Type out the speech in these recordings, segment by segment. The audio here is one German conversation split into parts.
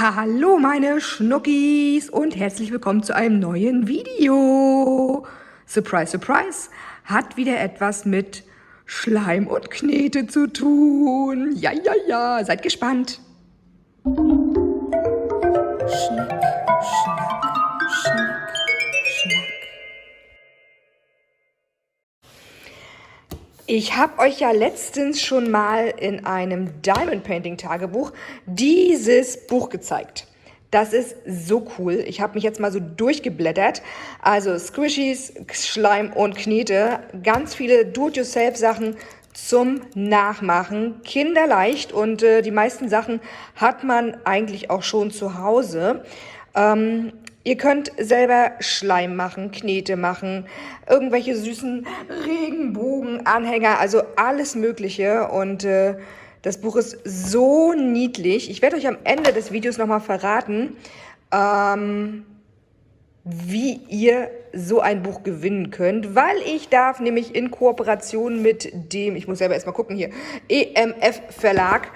Hallo meine Schnuckis und herzlich willkommen zu einem neuen Video. Surprise, surprise, hat wieder etwas mit Schleim und Knete zu tun. Ja, ja, ja, seid gespannt. Schnick, schnack, schnick, schnack. Ich habe euch ja letztens schon mal in einem Diamond Painting Tagebuch dieses Buch gezeigt. Das ist so cool. Ich habe mich jetzt mal so durchgeblättert. Also Squishies, Schleim und Knete. Ganz viele Do-it-yourself-Sachen zum Nachmachen. Kinderleicht und die meisten Sachen hat man eigentlich auch schon zu Hause. Ihr könnt selber Schleim machen, Knete machen, irgendwelche süßen Regenbogenanhänger, also alles Mögliche. Und das Buch ist so niedlich. Ich werde euch am Ende des Videos nochmal verraten, wie ihr so ein Buch gewinnen könnt, weil ich darf nämlich in Kooperation mit dem, ich muss selber erstmal gucken hier, EMF Verlag,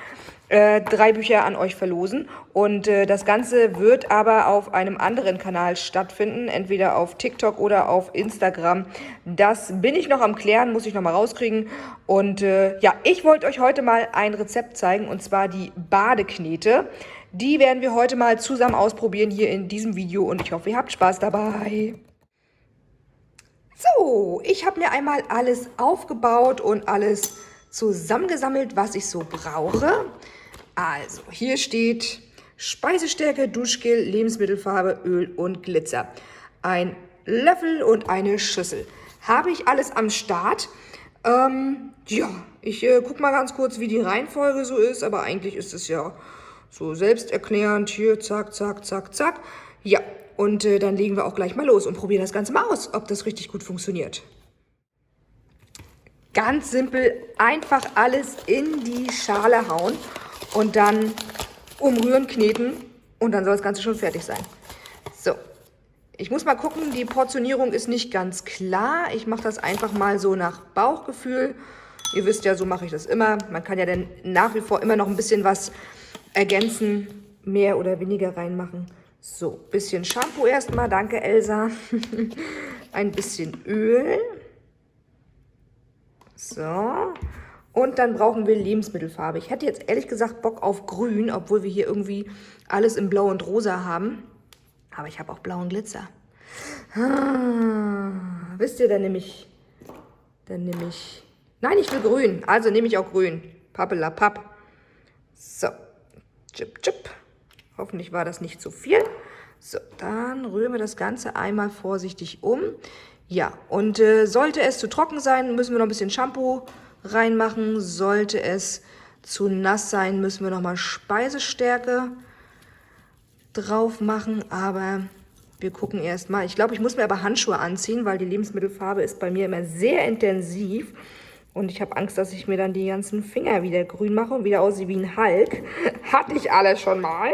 3 Bücher an euch verlosen und das Ganze wird aber auf einem anderen Kanal stattfinden, entweder auf TikTok oder auf Instagram. Das bin ich noch am Klären, muss ich noch mal rauskriegen und ja, ich wollte euch heute mal ein Rezept zeigen und zwar die Badeknete. Die werden wir heute mal zusammen ausprobieren hier in diesem Video und ich hoffe, ihr habt Spaß dabei. So, ich habe mir einmal alles aufgebaut und alles zusammengesammelt, was ich so brauche. Also, hier steht Speisestärke, Duschgel, Lebensmittelfarbe, Öl und Glitzer. Ein Löffel und eine Schüssel. Habe ich alles am Start. Ja, ich gucke mal ganz kurz, wie die Reihenfolge so ist, aber eigentlich ist es ja so selbsterklärend. Hier, zack, zack, zack, zack. Ja, und dann legen wir auch gleich mal los und probieren das Ganze mal aus, ob das richtig gut funktioniert. Ganz simpel, einfach alles in die Schale hauen und dann umrühren, kneten und dann soll das Ganze schon fertig sein. So, ich muss mal gucken, die Portionierung ist nicht ganz klar. Ich mache das einfach mal so nach Bauchgefühl. Ihr wisst ja, so mache ich das immer. Man kann ja dann nach wie vor immer noch ein bisschen was ergänzen, mehr oder weniger reinmachen. So, bisschen Shampoo erstmal, danke Elsa. Ein bisschen Öl. So, und dann brauchen wir Lebensmittelfarbe. Ich hätte jetzt ehrlich gesagt Bock auf Grün, obwohl wir hier irgendwie alles in Blau und Rosa haben. Aber ich habe auch blauen Glitzer. Wisst ihr, dann nehme ich... Nein, ich will Grün, also nehme ich auch Grün. Pappelapapp. So, chip, chip. Hoffentlich war das nicht zu viel. So, dann rühren wir das Ganze einmal vorsichtig um. Ja, und sollte es zu trocken sein, müssen wir noch ein bisschen Shampoo reinmachen. Sollte es zu nass sein, müssen wir noch mal Speisestärke drauf machen. Aber wir gucken erst mal. Ich glaube, ich muss mir aber Handschuhe anziehen, weil die Lebensmittelfarbe ist bei mir immer sehr intensiv. Und ich habe Angst, dass ich mir dann die ganzen Finger wieder grün mache und wieder aussehe wie ein Hulk. Hatte ich alles schon mal.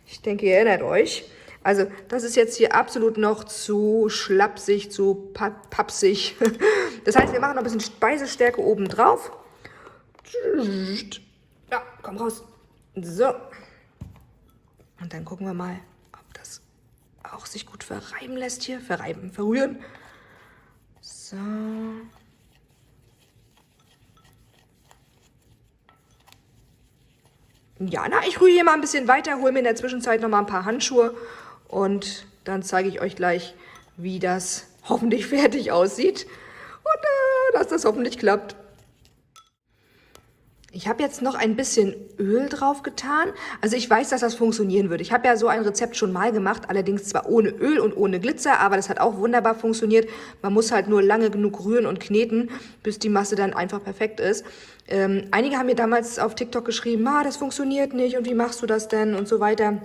Ich denke, ihr erinnert euch. Also das ist jetzt hier absolut noch zu schlapsig, zu papsig. Das heißt, wir machen noch ein bisschen Speisestärke oben drauf. Ja, komm raus. So. Und dann gucken wir mal, ob das auch sich gut verreiben lässt hier. Verreiben, verrühren. So. Ja, na, ich rühre hier mal ein bisschen weiter, hole mir in der Zwischenzeit noch mal ein paar Handschuhe und dann zeige ich euch gleich, wie das hoffentlich fertig aussieht und dass das hoffentlich klappt. Ich habe jetzt noch ein bisschen Öl drauf getan. Also ich weiß, dass das funktionieren würde. Ich habe ja so ein Rezept schon mal gemacht, allerdings zwar ohne Öl und ohne Glitzer, aber das hat auch wunderbar funktioniert. Man muss halt nur lange genug rühren und kneten, bis die Masse dann einfach perfekt ist. Einige haben mir damals auf TikTok geschrieben, das funktioniert nicht und wie machst du das denn und so weiter.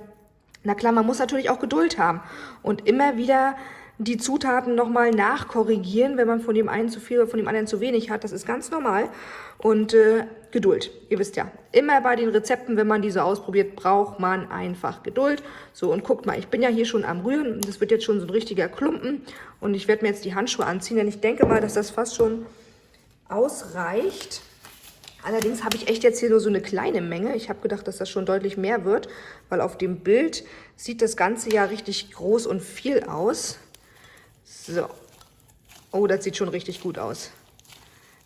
Na klar, man muss natürlich auch Geduld haben und immer wieder die Zutaten nochmal nachkorrigieren, wenn man von dem einen zu viel oder von dem anderen zu wenig hat. Das ist ganz normal. Und Geduld, ihr wisst ja, immer bei den Rezepten, wenn man diese ausprobiert, braucht man einfach Geduld. So, und guckt mal, ich bin ja hier schon am Rühren. Das wird jetzt schon so ein richtiger Klumpen. Und ich werde mir jetzt die Handschuhe anziehen, denn ich denke mal, dass das fast schon ausreicht. Allerdings habe ich echt jetzt hier nur so eine kleine Menge. Ich habe gedacht, dass das schon deutlich mehr wird, weil auf dem Bild sieht das Ganze ja richtig groß und viel aus. So. Oh, das sieht schon richtig gut aus.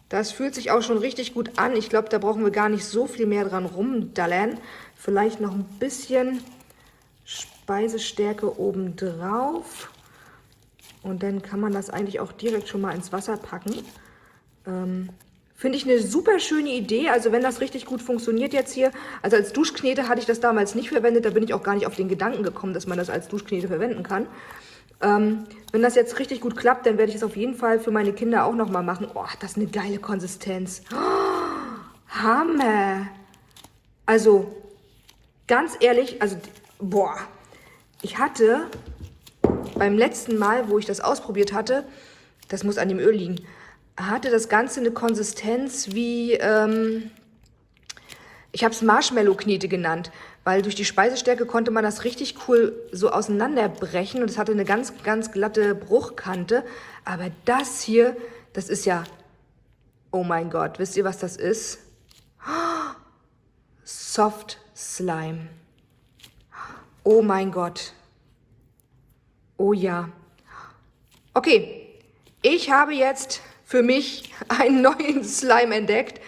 Das fühlt sich auch schon richtig gut an. Ich glaube, da brauchen wir gar nicht so viel mehr dran rumdallern. Vielleicht noch ein bisschen Speisestärke obendrauf. Und dann kann man das eigentlich auch direkt schon mal ins Wasser packen. Finde ich eine super schöne Idee. Also wenn das richtig gut funktioniert jetzt hier. Also als Duschknete hatte ich das damals nicht verwendet. Da bin ich auch gar nicht auf den Gedanken gekommen, dass man das als Duschknete verwenden kann. Wenn das jetzt richtig gut klappt, dann werde ich es auf jeden Fall für meine Kinder auch nochmal machen. Oh, das ist eine geile Konsistenz. Oh, Hammer. Also, ganz ehrlich, also, boah. Ich hatte beim letzten Mal, wo ich das ausprobiert hatte, das muss an dem Öl liegen, hatte das Ganze eine Konsistenz wie, ich habe es Marshmallow-Knete genannt, weil durch die Speisestärke konnte man das richtig cool so auseinanderbrechen und es hatte eine ganz, ganz glatte Bruchkante. Aber das hier, das ist ja, oh mein Gott, wisst ihr, was das ist? Soft Slime. Oh mein Gott. Oh ja. Okay, ich habe jetzt für mich einen neuen Slime entdeckt.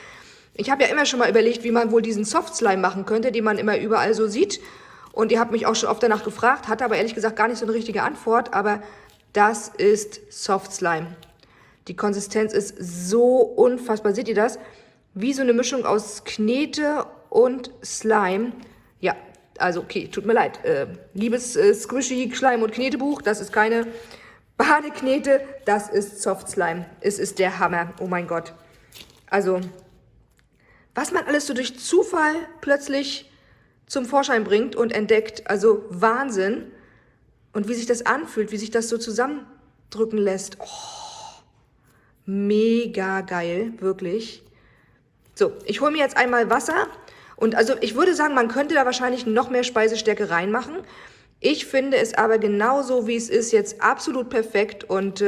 Ich habe ja immer schon mal überlegt, wie man wohl diesen Soft Slime machen könnte, den man immer überall so sieht. Und ihr habt mich auch schon oft danach gefragt, hatte aber ehrlich gesagt gar nicht so eine richtige Antwort. Aber das ist Soft Slime. Die Konsistenz ist so unfassbar. Seht ihr das? Wie so eine Mischung aus Knete und Slime. Ja, also okay, tut mir leid. Liebes Squishy Schleim- und Knetebuch, das ist keine Badeknete, das ist Soft Slime. Es ist der Hammer. Oh mein Gott. Also, was man alles so durch Zufall plötzlich zum Vorschein bringt und entdeckt. Also Wahnsinn. Und wie sich das anfühlt, wie sich das so zusammendrücken lässt. Oh, mega geil, wirklich. So, ich hole mir jetzt einmal Wasser. Und also ich würde sagen, man könnte da wahrscheinlich noch mehr Speisestärke reinmachen. Ich finde es aber genauso, wie es ist, jetzt absolut perfekt. Und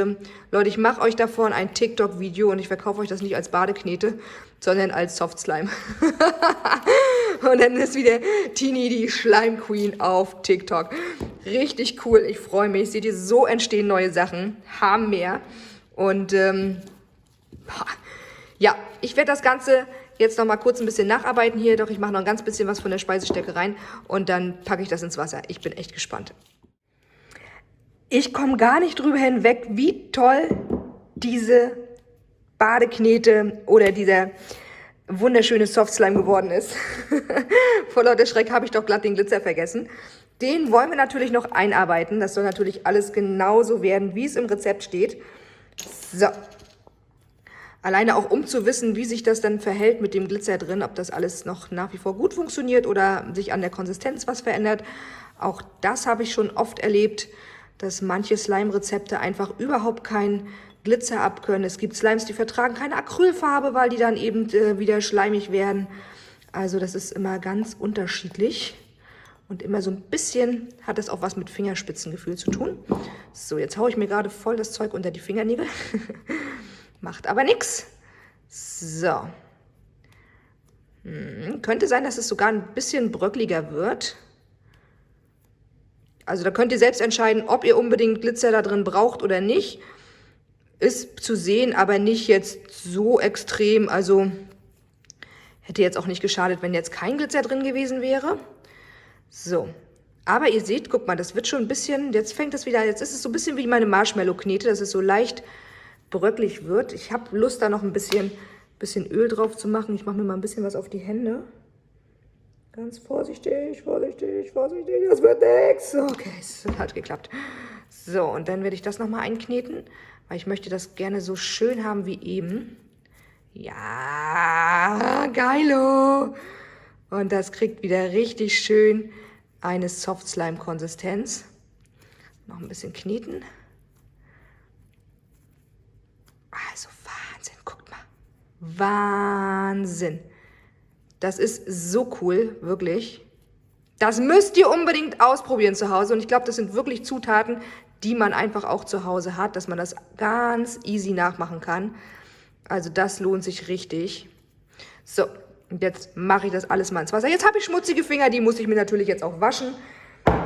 Leute, ich mache euch davon ein TikTok-Video und ich verkaufe euch das nicht als Badeknete, sondern als Soft Slime. Und dann ist wieder Tini die Slime Queen auf TikTok. Richtig cool, ich freue mich. Seht ihr, so entstehen neue Sachen. Hammer. Und ja, ich werde das Ganze jetzt noch mal kurz ein bisschen nacharbeiten hier, doch ich mache noch ein ganz bisschen was von der Speisestärke rein und dann packe ich das ins Wasser. Ich bin echt gespannt. Ich komme gar nicht drüber hinweg, wie toll diese Badeknete oder dieser wunderschöne Soft Slime geworden ist. Vor lauter Schreck habe ich doch glatt den Glitzer vergessen. Den wollen wir natürlich noch einarbeiten. Das soll natürlich alles genauso werden, wie es im Rezept steht. So. Alleine auch um zu wissen, wie sich das dann verhält mit dem Glitzer drin, ob das alles noch nach wie vor gut funktioniert oder sich an der Konsistenz was verändert. Auch das habe ich schon oft erlebt, dass manche Slime-Rezepte einfach überhaupt keinen Glitzer abkönnen. Es gibt Slimes, die vertragen keine Acrylfarbe, weil die dann eben wieder schleimig werden. Also das ist immer ganz unterschiedlich. Und immer so ein bisschen hat das auch was mit Fingerspitzengefühl zu tun. So, jetzt haue ich mir gerade voll das Zeug unter die Fingernägel. Macht aber nichts. So. Könnte sein, dass es sogar ein bisschen bröckliger wird. Also da könnt ihr selbst entscheiden, ob ihr unbedingt Glitzer da drin braucht oder nicht. Ist zu sehen, aber nicht jetzt so extrem. Also hätte jetzt auch nicht geschadet, wenn jetzt kein Glitzer drin gewesen wäre. So. Aber ihr seht, guck mal, das wird schon ein bisschen, jetzt fängt es wieder, jetzt ist es so ein bisschen wie meine Marshmallow-Knete, dass es so leicht bröcklig wird. Ich habe Lust, da noch ein bisschen Öl drauf zu machen. Ich mache mir mal ein bisschen was auf die Hände. Ganz vorsichtig, vorsichtig, vorsichtig. Das wird nix. Okay, es hat geklappt. So, und dann werde ich das nochmal einkneten, weil ich möchte das gerne so schön haben wie eben. Ja, geilo. Und das kriegt wieder richtig schön eine Soft-Slime-Konsistenz. Noch ein bisschen kneten. Also Wahnsinn, guckt mal. Wahnsinn. Das ist so cool, wirklich. Das müsst ihr unbedingt ausprobieren zu Hause. Und ich glaube, das sind wirklich Zutaten, die man einfach auch zu Hause hat, dass man das ganz easy nachmachen kann. Also das lohnt sich richtig. So, und jetzt mache ich das alles mal ins Wasser. Jetzt habe ich schmutzige Finger, die muss ich mir natürlich jetzt auch waschen.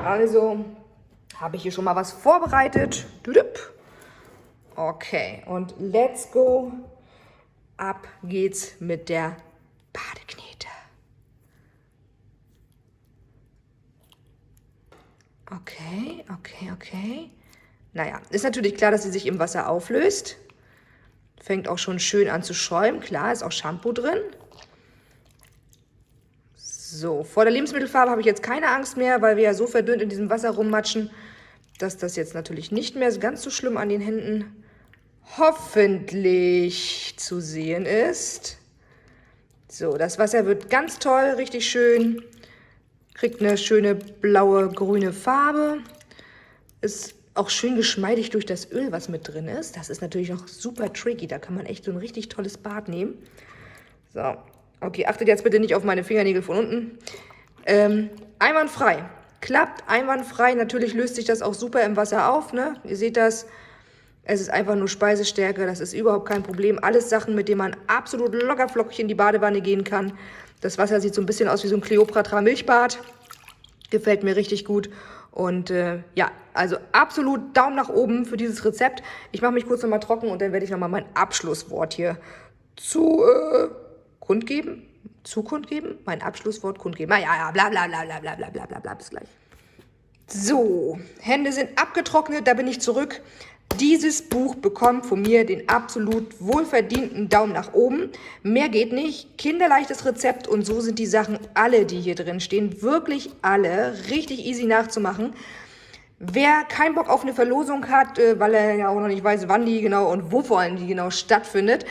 Also habe ich hier schon mal was vorbereitet. Okay, und let's go. Ab geht's mit der Badeknete. Okay. Naja, ist natürlich klar, dass sie sich im Wasser auflöst. Fängt auch schon schön an zu schäumen. Klar, ist auch Shampoo drin. So, vor der Lebensmittelfarbe habe ich jetzt keine Angst mehr, weil wir ja so verdünnt in diesem Wasser rummatschen, dass das jetzt natürlich nicht mehr ganz so schlimm an den Händen hoffentlich zu sehen ist. So, das Wasser wird ganz toll, richtig schön. Kriegt eine schöne blaue, grüne Farbe. Ist auch schön geschmeidig durch das Öl, was mit drin ist. Das ist natürlich auch super tricky. Da kann man echt so ein richtig tolles Bad nehmen. So, okay, achtet jetzt bitte nicht auf meine Fingernägel von unten. Einwandfrei. Klappt einwandfrei. Natürlich löst sich das auch super im Wasser auf, ne? Ihr seht das. Es ist einfach nur Speisestärke. Das ist überhaupt kein Problem. Alles Sachen, mit denen man absolut lockerflockig in die Badewanne gehen kann. Das Wasser sieht so ein bisschen aus wie so ein Kleopatra-Milchbad. Gefällt mir richtig gut. Und ja, also absolut Daumen nach oben für dieses Rezept. Ich mache mich kurz nochmal trocken und dann werde ich nochmal mein Abschlusswort hier kundgeben. Mein Abschlusswort kundgeben. Ja, bla bla bla bla bla bla bla bla bla. Bis gleich. So, Hände sind abgetrocknet, da bin ich zurück. Dieses Buch bekommt von mir den absolut wohlverdienten Daumen nach oben. Mehr geht nicht. Kinderleichtes Rezept und so sind die Sachen alle, die hier drin stehen, wirklich alle richtig easy nachzumachen. Wer keinen Bock auf eine Verlosung hat, weil er ja auch noch nicht weiß, wann die genau und wo vor allem die genau stattfindet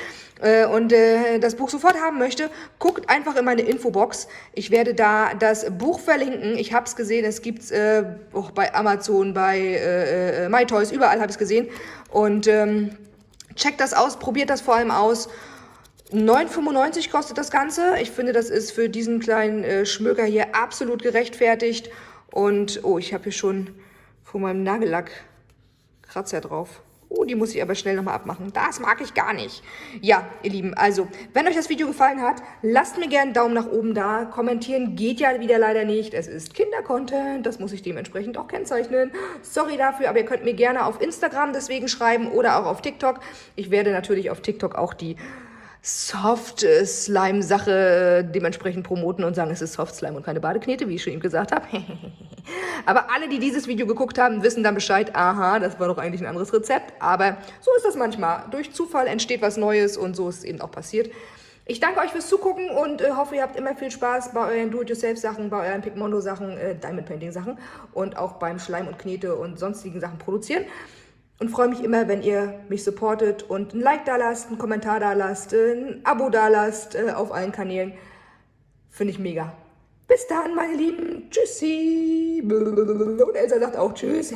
und das Buch sofort haben möchte, guckt einfach in meine Infobox. Ich werde da das Buch verlinken. Ich habe es gesehen, es gibt es auch bei Amazon, bei MyToys, überall habe ich es gesehen. Und checkt das aus, probiert das vor allem aus. 9,95 kostet das Ganze. Ich finde, das ist für diesen kleinen Schmöker hier absolut gerechtfertigt. Und, oh, ich habe hier schon von meinem Nagellack Kratzer drauf. Oh, die muss ich aber schnell nochmal abmachen. Das mag ich gar nicht. Ja, ihr Lieben, also, wenn euch das Video gefallen hat, lasst mir gerne einen Daumen nach oben da. Kommentieren geht ja wieder leider nicht. Es ist Kindercontent, das muss ich dementsprechend auch kennzeichnen. Sorry dafür, aber ihr könnt mir gerne auf Instagram deswegen schreiben oder auch auf TikTok. Ich werde natürlich auf TikTok auch die Soft-Slime-Sache dementsprechend promoten und sagen, es ist Soft-Slime und keine Badeknete, wie ich schon eben gesagt habe. Aber alle, die dieses Video geguckt haben, wissen dann Bescheid, aha, das war doch eigentlich ein anderes Rezept. Aber so ist das manchmal. Durch Zufall entsteht was Neues und so ist es eben auch passiert. Ich danke euch fürs Zugucken und hoffe, ihr habt immer viel Spaß bei euren Do-it-yourself-Sachen, bei euren Pigmondo-Sachen, Diamond-Painting-Sachen und auch beim Schleim und Knete und sonstigen Sachen produzieren. Und freue mich immer, wenn ihr mich supportet und ein Like da lasst, einen Kommentar da lasst, ein Abo da lasst auf allen Kanälen. Finde ich mega. Bis dann, meine Lieben. Tschüssi. Und Elsa sagt auch Tschüss.